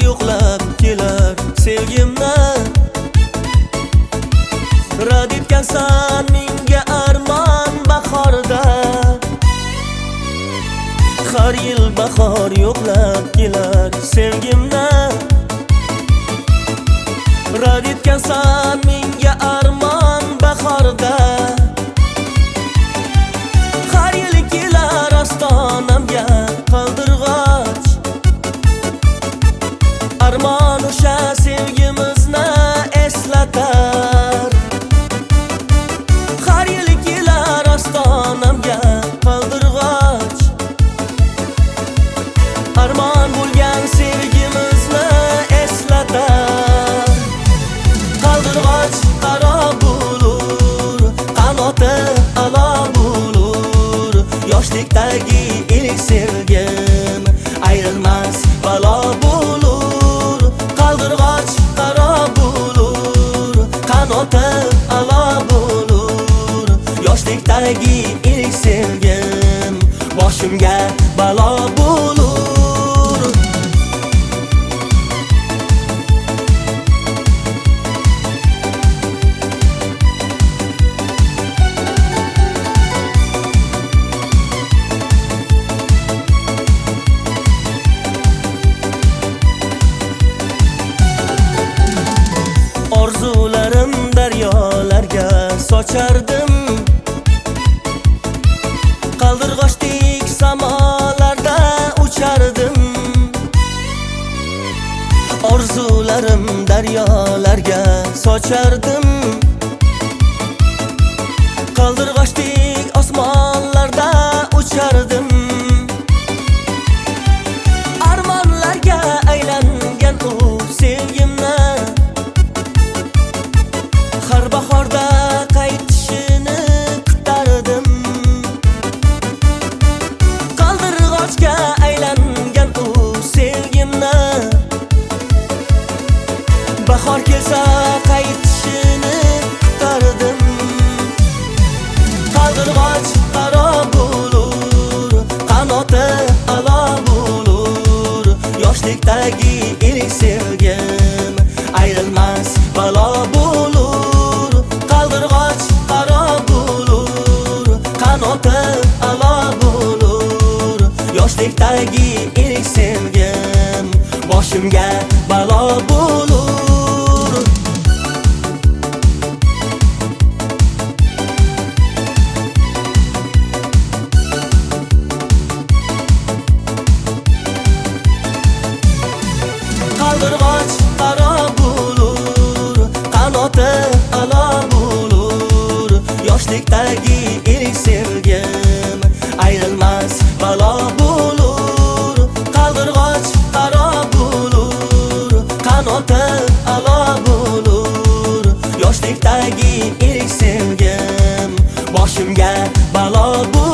yo'qlab kelar sevgimni. Rad etgansan menga armon bahorda, har yil bahor yo'qlab kelar sevgimni. Rad etgansan menga armon bahorda, har yil kelar ostonamga qaldirg'och. Armon o'sha sevgimizni eslatar, har yil kelar ostonamga qaldirg'och. Armon bo'lgan sevgimizni eslatar. Qaldirg'och qaro bo'lur, qanoti alo bo'lur. Yoshlikdagi ilk sevgim ayrilmas balo bo'lur. Qaldirg'och qaro bo'lur, qanoti alo bo'lur. Yoshlikdagi ilk sevgim boshimga balo bo'lur. Orzularim daryolarga sochardim, qaldirg'ochdek samolarda uchardim. Orzularim daryolarga sochardim, qaldirg'ochdek osmonlarda uchardim. Armonlarga aylangan u sevgimni, har bahorda qaytishini kutardim. Qaldirg'ochga aylangan u sevgimni, bahor kelsa qaytishini kutardim. Qaldirg'och qaro bo'lur, qanoti alo bo'lur. Yoshlikdagi ilk sevgim ayrilmas balo bo'lur. Qaldirg'och qaro bo'lur, qanoti alo bo'lur. Yoshlikdagi ilk sevgim boshimga balo bo'lur. Qaldirg'och qaro bo'lur, qanoti alo bo'lur. Yoshlikdagi ilk sevgim ayrilmas balo bo'lur. Qaldirg'och qaro bo'lur, qanoti alo bo'lur. Yoshlikdagi ilk sevgim boshimga balo bo'lur.